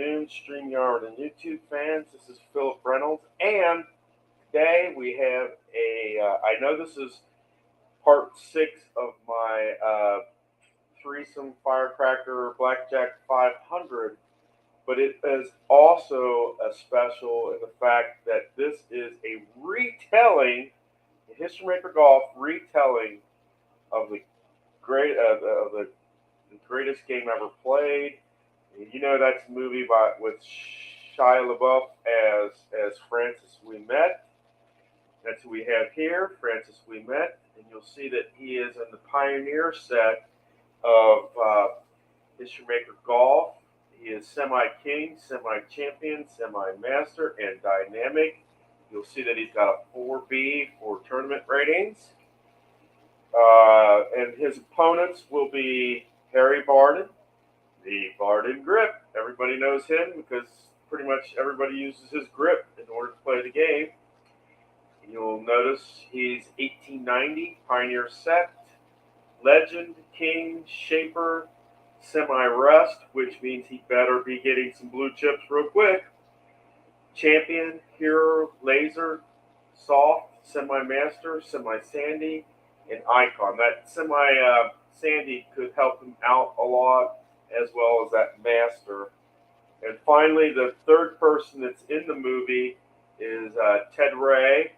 afternoon, StreamYard and YouTube fans. This is Philip Reynolds, and today we have I know this is part 6 of my threesome Firecracker Blackjack 500, but it is also a special in the fact that this is a retelling, a History Maker Golf retelling of the the greatest game ever played. You know that's a movie with Shia LaBeouf as Francis We Met. That's who we have here, Francis We Met, and you'll see that he is in the Pioneer set of History Maker Golf. He is semi-king, semi-champion, semi-master, and dynamic. You'll see that he's got a 4B for tournament ratings. And his opponents will be Harry Barden, the Barden grip. Everybody knows him because pretty much everybody uses his grip in order to play the game. You'll notice he's 1890, Pioneer set, Legend, King, Shaper, Semi-Rest, which means he better be getting some blue chips real quick. Champion, Hero, Laser, Soft, Semi-Master, Semi-Sandy, and Icon. That Semi-Sandy could help him out a lot, as well as that Master. And finally, the third person that's in the movie is Ted Ray.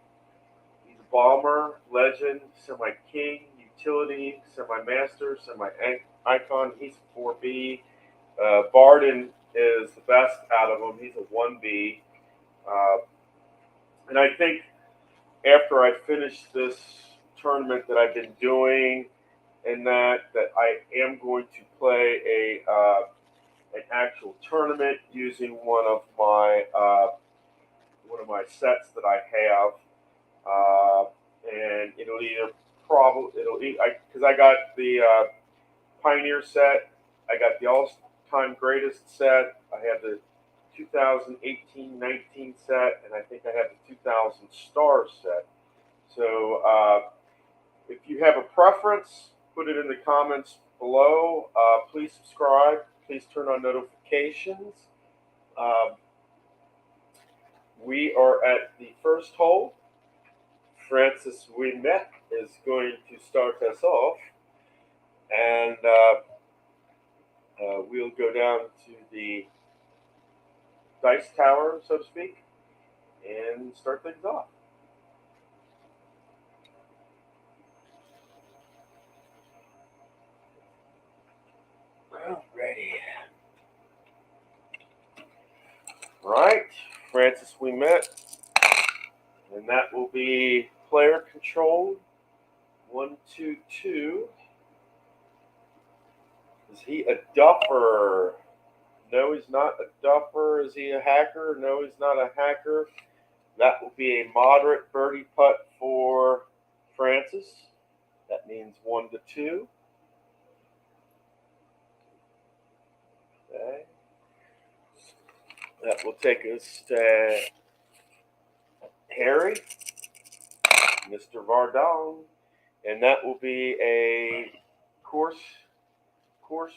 He's a Bomber, Legend, Semi-King, Utility, Semi-Master, Semi-Icon. He's a 4B. Barden is the best out of them. He's a 1B. And I think after I finish this tournament that I've been doing, and that I am going to play an actual tournament using one of my sets that I have, and because I got the Pioneer set, I got the all-time greatest set, I have the 2018-19 set, and I think I have the 2000 star set. So if you have a preference, put it in the comments below. Please subscribe. Please turn on notifications. We are at the first hole. Francis We Met is going to start us off. And we'll go down to the dice tower, so to speak, and start things off. Alrighty. Right, Francis We Met, and that will be player controlled. 1, 2, 2. Is he a duffer? No, he's not a duffer. Is he a hacker? No, he's not a hacker. That will be a moderate birdie putt for Francis. That means 1 to 2. Okay. That will take us to Harry, Mr. Vardon, and that will be a course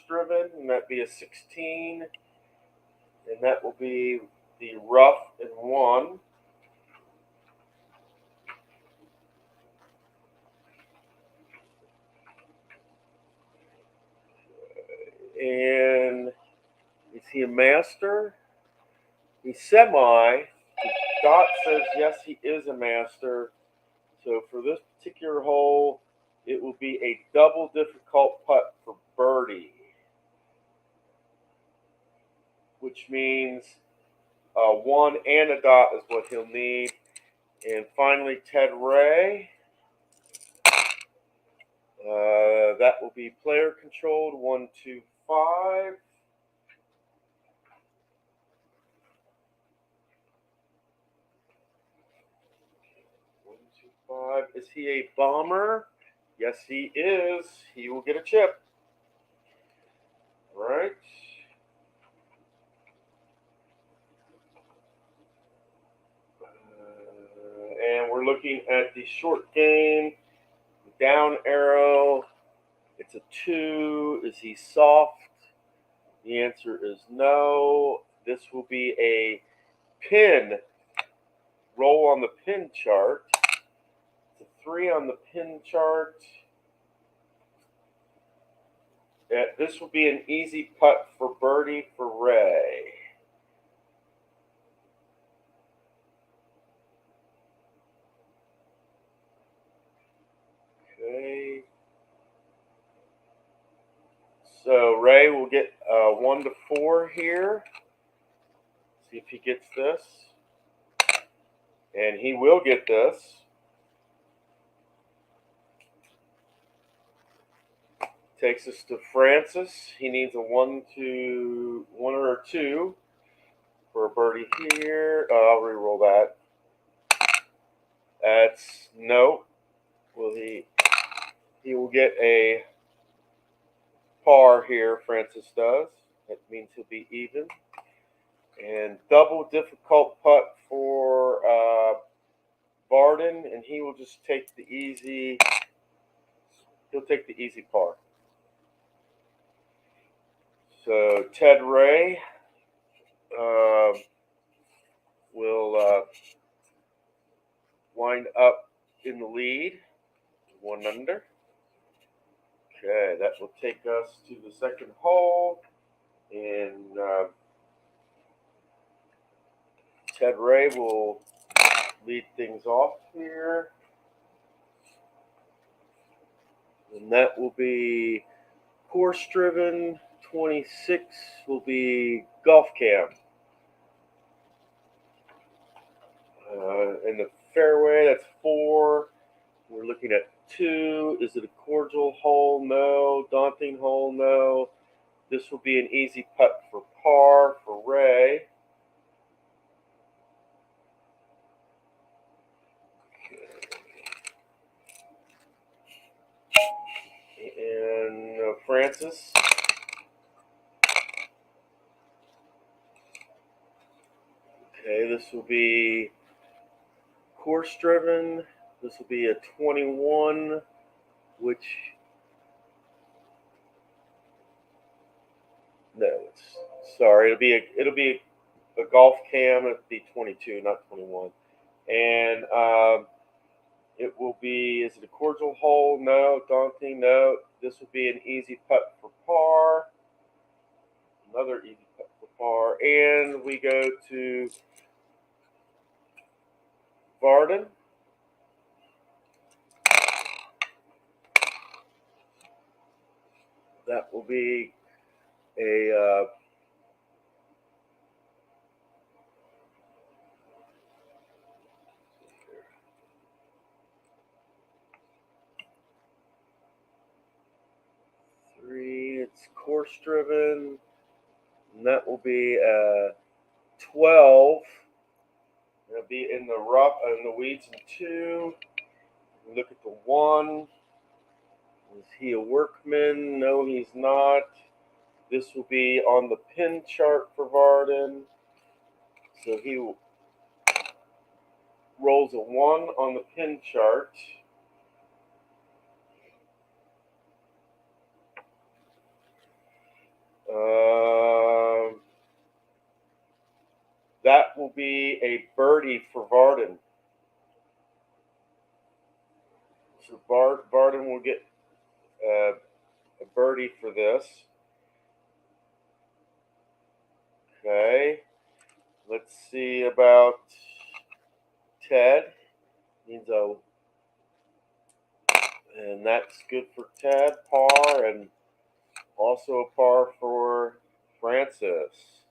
driven, and that be a 16, and that will be the rough in 1. And is he a master? He's semi. The dot says yes, he is a master. So for this particular hole, it will be a double difficult putt for birdie, which means 1 and a dot is what he'll need. And finally, Ted Ray. That will be player controlled. 1, 2, 5. Is he a bomber? Yes, he is. He will get a chip. All right. And we're looking at the short game. Down arrow. It's a 2. Is he soft? The answer is no. This will be a pin roll on the pin chart. It's a 3 on the pin chart. This will be an easy putt for birdie for Ray. Okay. So Ray will get 1 to 4 here. See if he gets this. And he will get this. Takes us to Francis. He needs a 1 or a 2 for a birdie here. I'll re-roll that. That's no. Will he? He will get a par here. Francis does. That means he'll be even. And double difficult putt for Barden, and he will just take the easy. He'll take the easy par. So Ted Ray will wind up in the lead, 1 under. Okay, that will take us to the second hole, and Ted Ray will lead things off here. And that will be course driven. 26 will be golf cam. In the fairway, that's 4. We're looking at 2. Is it a cordial hole? No. Daunting hole? No. This will be an easy putt for par for Ray. And Francis. Okay, this will be course driven. This will be a 21, which no, sorry, it'll be a golf cam. It'll be 22, not 21, and it will be. Is it a cordial hole? No. Daunting? No. This will be an easy putt for par. Another easy putt for par, and we go to Varden. That will be a 3. It's course driven, and that will be a 12. It'll be in the rough, in the weeds in 2. Look at the 1. Is he a workman? No, he's not. This will be on the pin chart for Varden. So he rolls a 1 on the pin chart. That will be a birdie for Varden. So Varden will get a birdie for this. Okay. Let's see about Ted. Needs a, and that's good for Ted. Par, and also a par for Francis.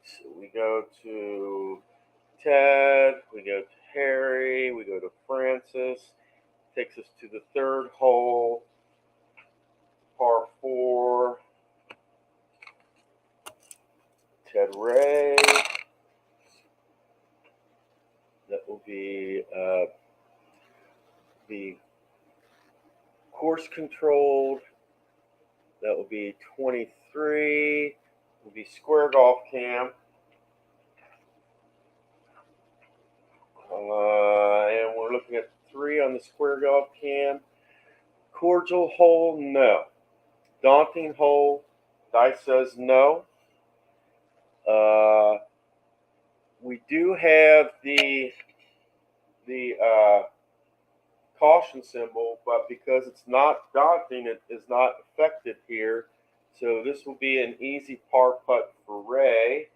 So we go to Ted, we go to Harry, we go to Francis. Takes us to the third hole, par 4. Ted Ray. That will be the course controlled. That will be 23. Will be square golf cam. And we're looking at 3 on the square golf cam. Cordial hole, no. Daunting hole, dice says no. We do have the caution symbol, but because it's not daunting, it is not affected here. So this will be an easy par putt for Ray.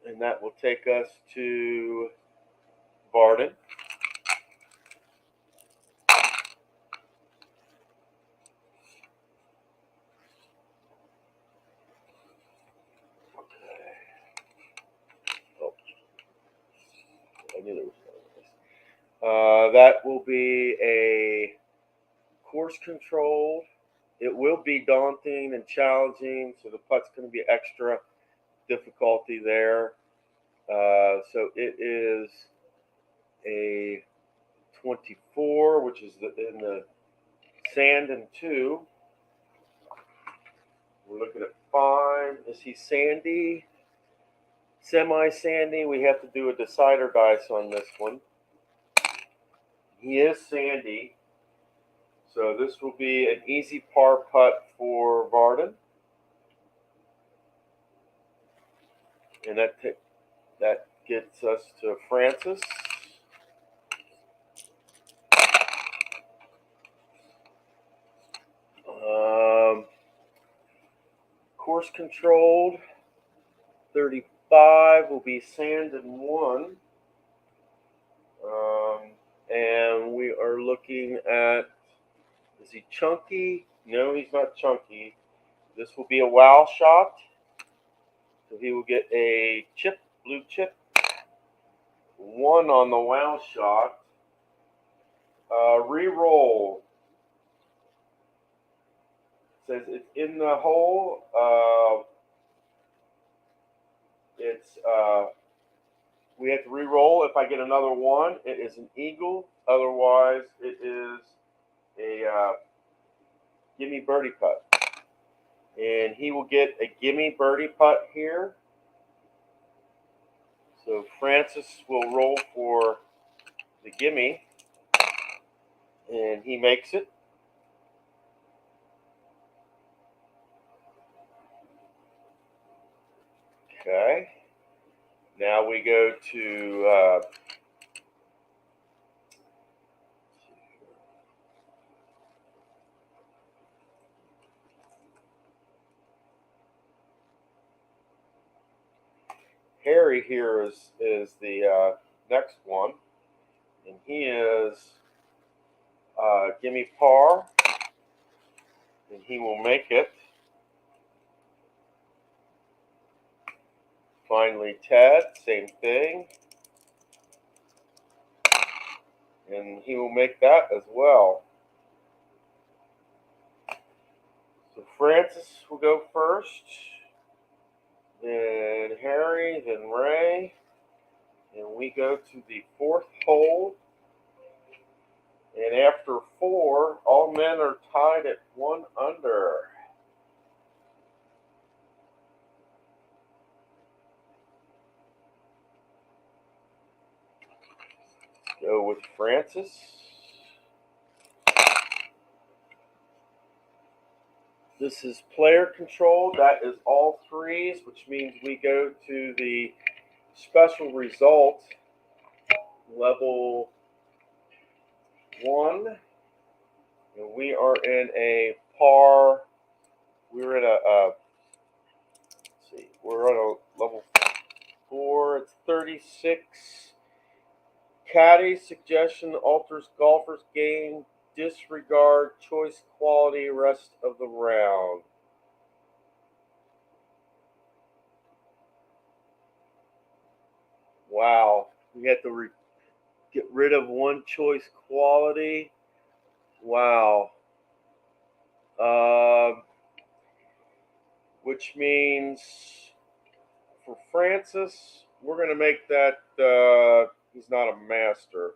And that will take us to Varden. Oh, I knew there was something. That will be a course controlled. It will be daunting and challenging, so the putt's going to be extra difficulty there. So it is a 24, which is in the sand and 2. We're looking at 5. Is he sandy? Semi-sandy. We have to do a decider dice on this one. He is sandy. So this will be an easy par putt for Varden. And that gets us to Francis. Course controlled. 35 will be sand and 1. And we are looking at, is he chunky? No, he's not chunky. This will be a wow shot. So he will get a chip, blue chip. 1 on the wow shot. Re-roll. Says it's in the hole. We have to re-roll. If I get another 1, it is an eagle. Otherwise, it is a gimme birdie putt. And he will get a gimme birdie putt here. So Francis will roll for the gimme. And he makes it. Okay. Now we go to Harry here is the next one. And he is gimme par. And he will make it. Finally, Ted, same thing. And he will make that as well. So Francis will go first. Then Harry, then Ray. And we go to the 4th hole. And after 4, all men are tied at 1 under. Go with Francis. This is player control. That is all 3s, which means we go to the special result level 1. And we are in a par. We're in let's see, we're on a level 4. It's 36. Caddy suggestion alters golfer's game. Disregard choice quality rest of the round. Wow. We had to get rid of 1 choice quality. Wow. Which means for Francis, we're going to make that he's not a master.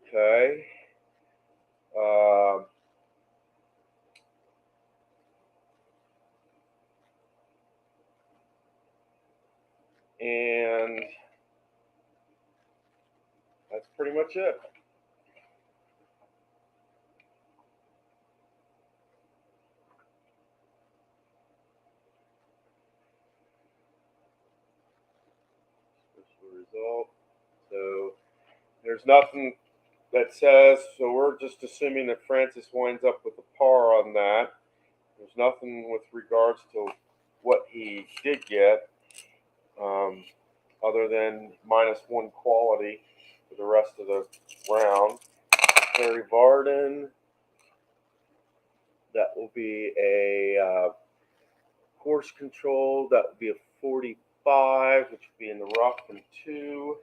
Okay. that's pretty much it. Special result. So there's nothing that says, so we're just assuming that Francis winds up with a par on that. There's nothing with regards to what he did get, other than -1 quality for the rest of the round. Harry Varden, that will be a course control. That will be a 45, which will be in the rough and 2.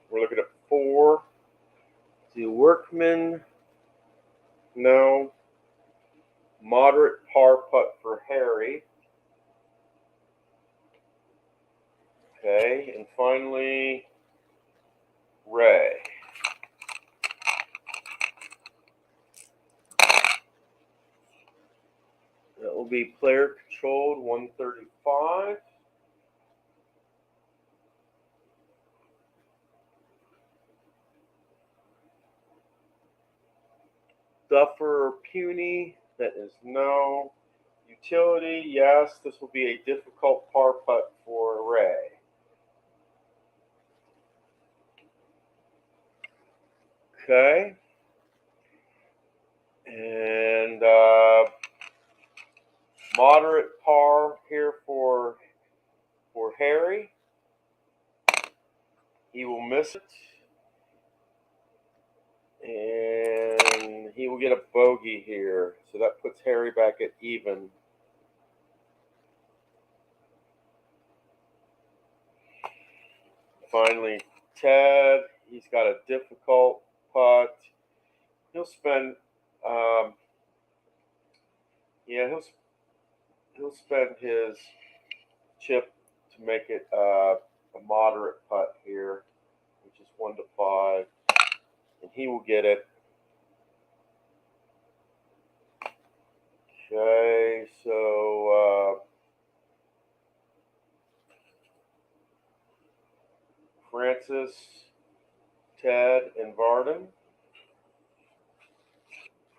We're looking at 4. The Workman, no. Moderate par putt for Harry. Okay, and finally, Ray. That will be player controlled 135. Duffer Puny, that is no. Utility, yes, this will be a difficult par putt for Ray. Okay. And moderate par here for Harry. He will miss it. And he will get a bogey here. So that puts Harry back at even. Finally, Ted. He's got a difficult putt. He'll spend, he'll spend his chip to make it a moderate putt here, which is 1 to 5, and he will get it. Okay, so Francis, Ted, and Varden.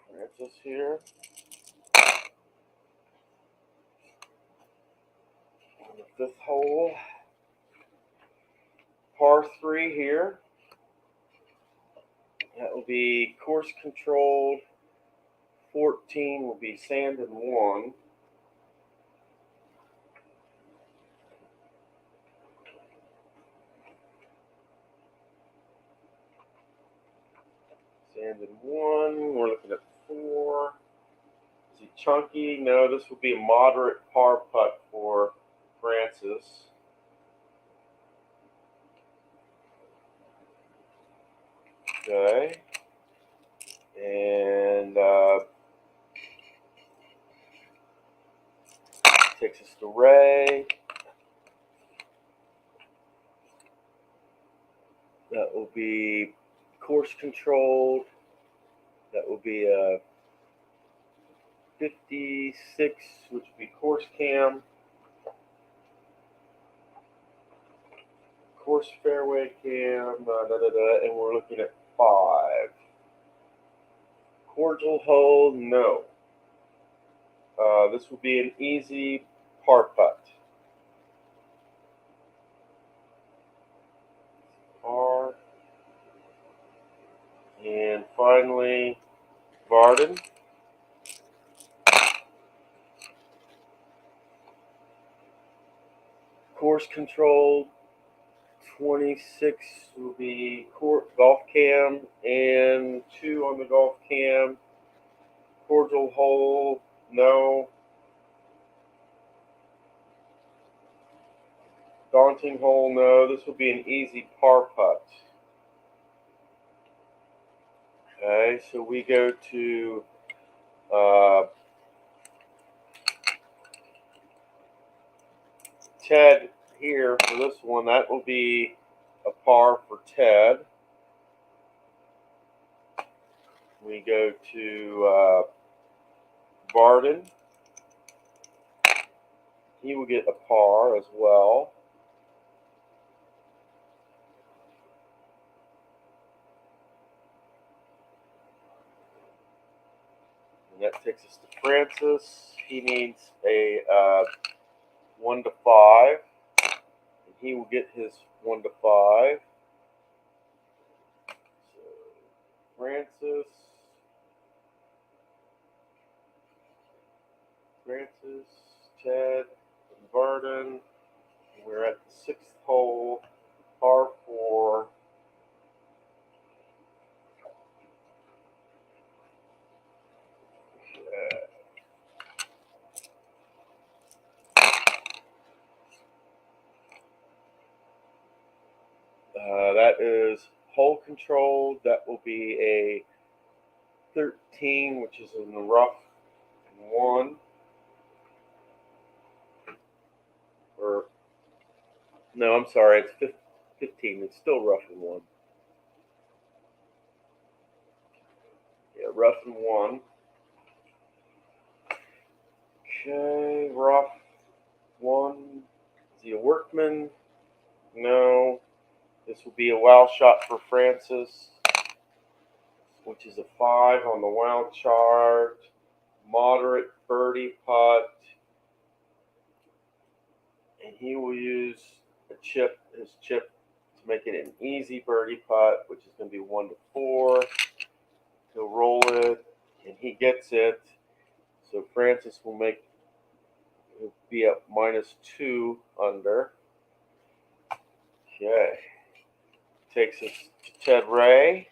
Francis here. On the 5th hole. Par 3 here. That will be course controlled. 14 will be sand and 1. Sand and 1. We're looking at 4. Is he chunky? No, this will be a moderate par putt for Francis. Okay. And takes us to Ray. That will be course controlled. That will be a 56, which will be course cam. Course fairway cam, and we're looking at 5. Cordial hole, no. This will be an easy par putt. Par. And finally, Varden. Course controlled. 26 will be golf cam and 2 on the golf cam. Cordial hole, no. Daunting hole, no. This will be an easy par putt. Okay, so we go to Ted here for this one. That will be a par for Ted. We go to Varden. He will get a par as well. And that takes us to Francis. He needs a 1 to 5. And he will get his 1 to 5. So Francis, Ted, and Varden. We're at the 6th hole, par 4. That is hole controlled. That will be a 13, which is in the rough, 1. Or no, I'm sorry, it's 15. It's still rough and 1. Yeah, rough and 1. Okay, rough 1. Is he a workman? No. This will be a wild shot for Francis, which is a 5 on the wild chart. Moderate birdie putt. And he will use his chip to make it an easy birdie putt, which is going to be 1 to 4. He'll roll it, and he gets it. So Francis will be up -2 under. Okay. Takes us to Ted Ray.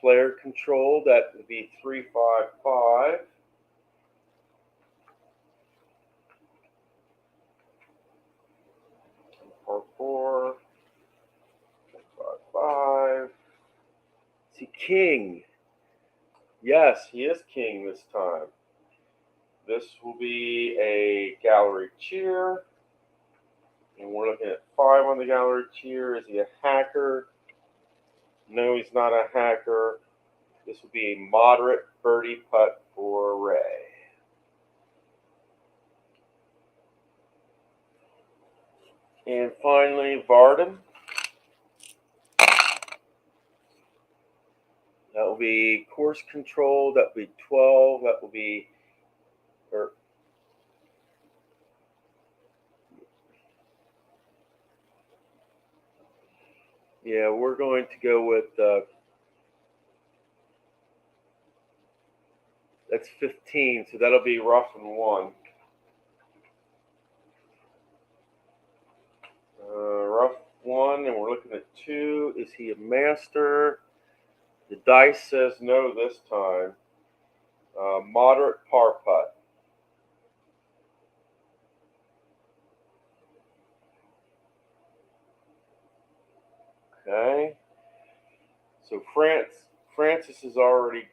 Player control, that would be 3-5-5. Par 4. 5-5. Is he king? Yes, he is king this time. This will be a gallery cheer. And we're looking at 5 on the gallery cheer. Is he a hacker? No, he's not a hacker. This will be a moderate birdie putt for Ray. And finally, Varden. That will be course control. That will be 12. That will be, yeah, we're going to go with, that's 15. So that'll be rough and 1. Rough 1, and we're looking at 2. Is he a master? The dice says no this time. Moderate par putt. Okay. So Francis is already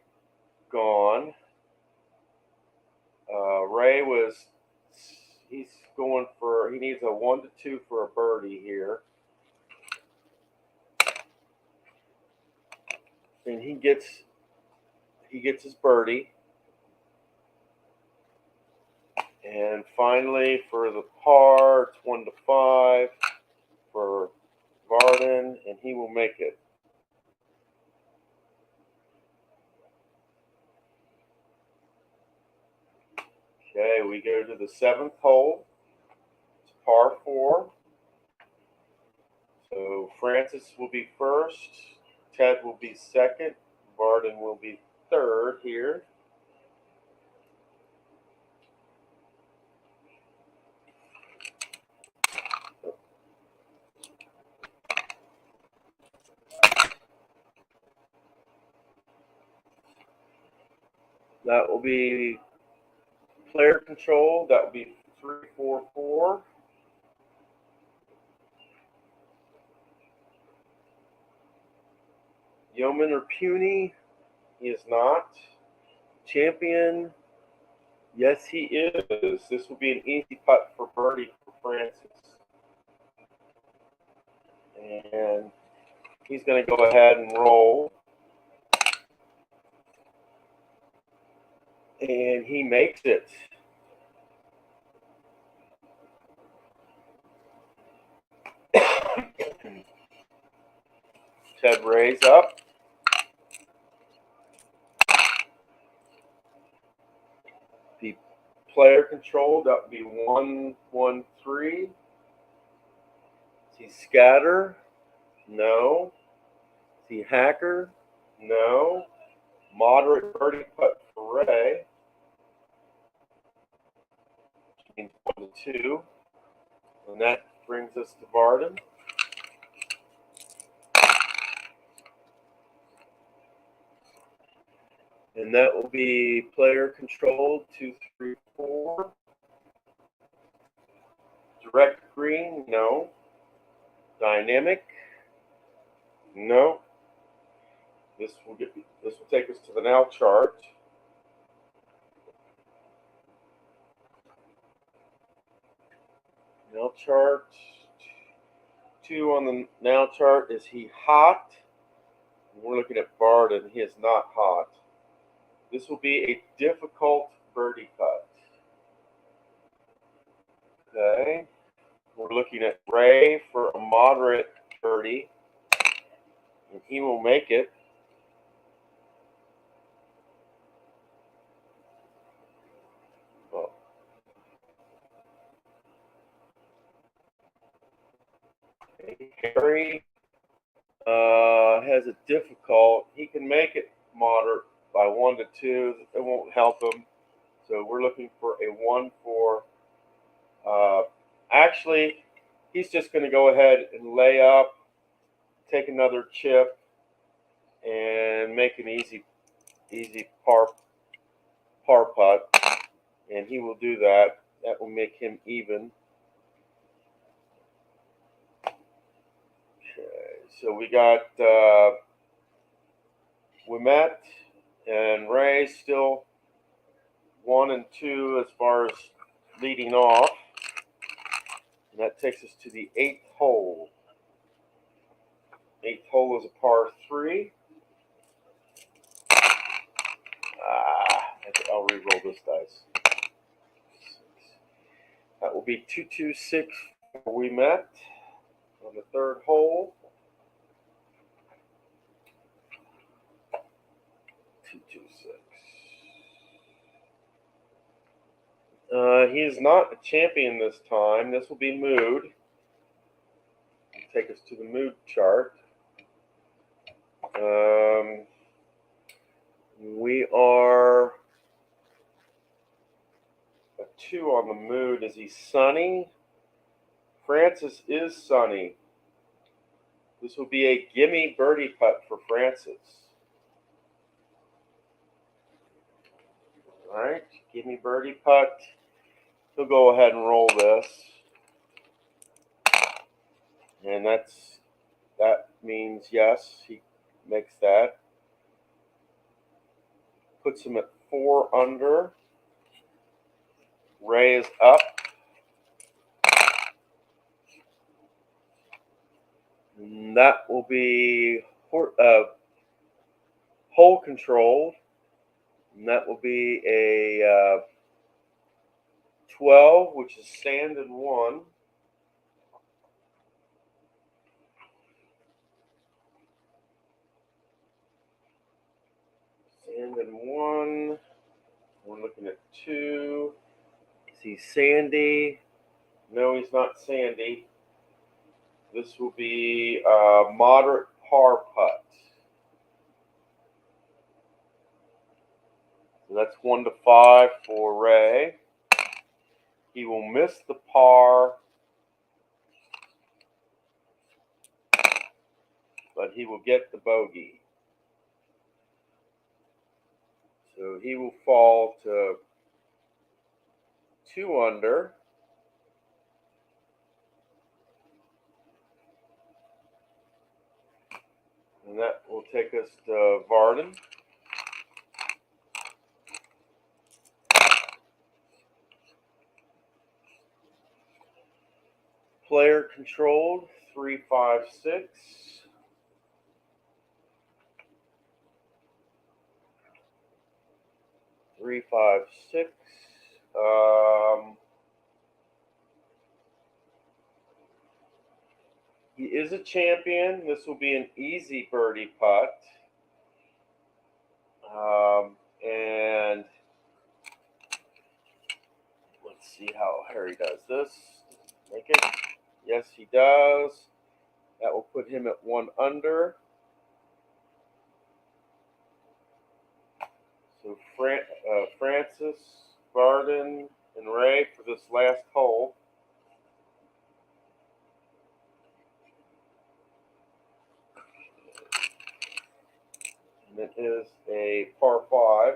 gone. Ray he needs a 1 to 2 for a birdie here. And he gets his birdie. And finally, for the par, it's 1 to 5 for Varden, and he will make it. Okay, we go to the 7th hole. It's par 4. So Francis will be first. Ted will be second. Varden will be third here. That will be player control. That will be 3-4-4. Yeoman or puny? He is not. Champion? Yes, he is. This will be an easy putt for birdie for Francis. And he's going to go ahead and roll. And he makes it. Ted Ray's up. The player control, that would be 1-1-3. Is he scatter? No. Is he hacker? No. Moderate birdie putt for Ray. Which means 1-2. And that brings us to Varden. And that will be player controlled 2-3-4. Direct green, no. Dynamic, no. This will take us to the now chart. Now chart 2 on the now chart. Is he hot? We're looking at Varden. He is not hot. This will be a difficult birdie putt. Okay. We're looking at Ray for a moderate birdie, and he will make it. Oh. Harry has a difficult. He can make it moderate by 1-2. It won't help him. So we're looking for a 1-4. Actually, he's just going to go ahead and lay up, take another chip, and make an easy par putt. And he will do that. That will make him even. Okay, so we got Wimet and Ray still 1 and 2 as far as leading off. And that takes us to the 8th hole. 8th hole is a par 3. I'll re-roll this dice. That will be 2-2-6 we met on the 3rd hole. 2-2-6. He is not a champion this time. This will be mood. Take us to the mood chart. We are a 2 on the mood. Is he sunny? Francis is sunny. This will be a gimme birdie putt for Francis. All right, gimme birdie putt. He'll go ahead and roll this. And that means yes, he makes that. Puts him at 4 under. Ray is up. And that will be hole controlled. And that will be a 12, which is sand and 1. Sand and 1. We're looking at 2. Is he sandy? No, he's not sandy. This will be a moderate par putt. So that's 1-5 for Ray. He will miss the par, but he will get the bogey. So he will fall to 2 under. And that will take us to Varden. Player controlled 3-5-6. 3, 5, 6. He is a champion. This will be an easy birdie putt. And let's see how Harry does this. Make it. Yes, he does. That will put him at 1 under. So Francis, Barden, and Ray for this last hole. And it is a par 5.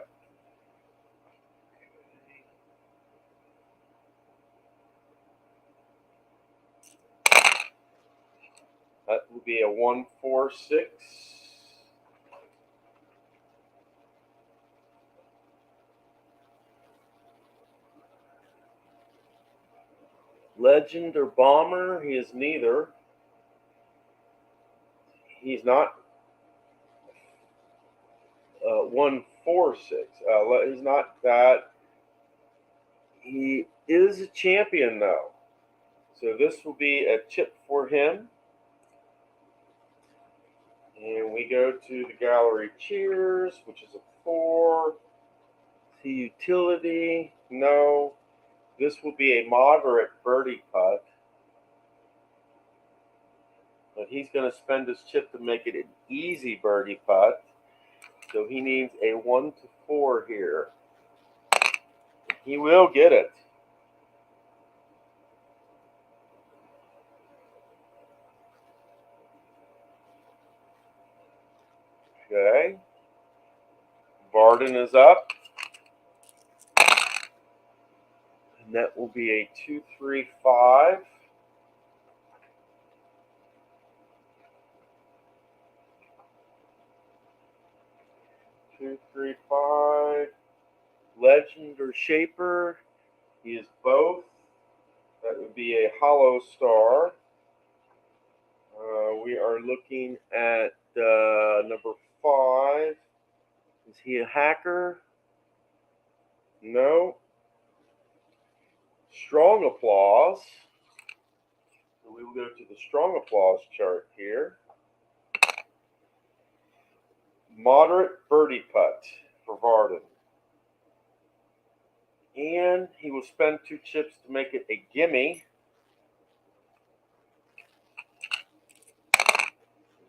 That will be a 1-4-6. Legend or bomber? He is neither. He's not 1-4-6. He's not that. He is a champion though. So this will be a chip for him. And we go to the gallery cheers, which is a 4. The utility, no. This will be a moderate birdie putt. But he's going to spend his chip to make it an easy birdie putt. So he needs a 1-4 here. He will get it. Okay. Varden is up. And that will be a 2-3-5. Legend or Shaper. He is both. That would be a hollow star. We are looking at number 5. Is he a hacker? No. Strong applause. So we will go to the strong applause chart here. Moderate birdie putt for Varden. And he will spend 2 chips to make it a gimme.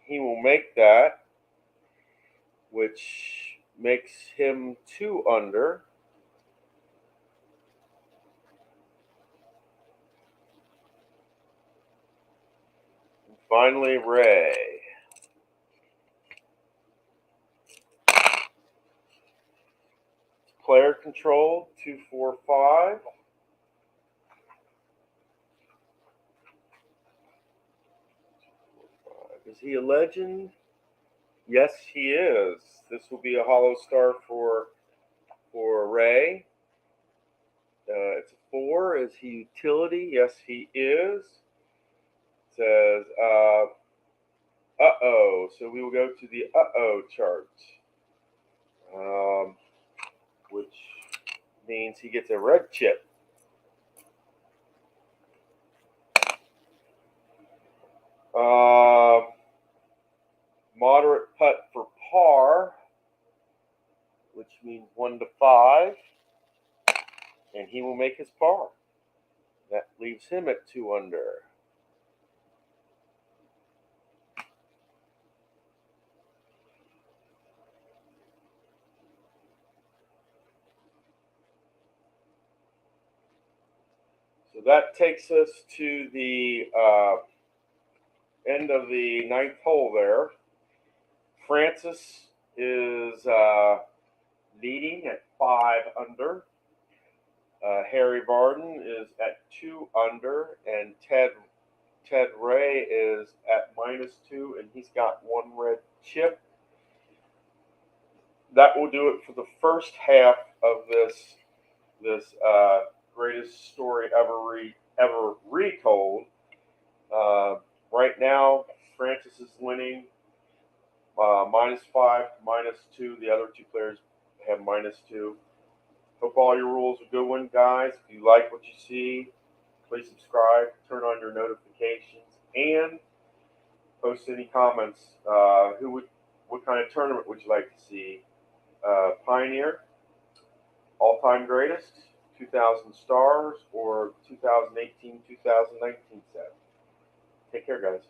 He will make that, which makes him 2 under. And finally, Ray. Player control, 2-4-5. Is he a legend? Yes, he is. This will be a hollow star for Ray. It's a 4. Is he utility? Yes, he is. It says, uh-oh. So we will go to the uh-oh chart, which means he gets a red chip. Moderate putt for par, which means 1-5, and he will make his par. That leaves him at 2 under. So that takes us to the end of the 9th hole there. Francis is leading at 5 under. Harry Varden is at 2 under, and Ted Ray is at -2, and he's got 1 red chip. That will do it for the first half of this greatest story ever retold. Right now, Francis is winning -5 to -2. The other 2 players have -2. Hope all your rules are good one, guys. If you like what you see, please subscribe, turn on your notifications, and post any comments. What kind of tournament would you like to see? Pioneer, all-time greatest, 2,000 stars, or 2018-2019 set? Take care, guys.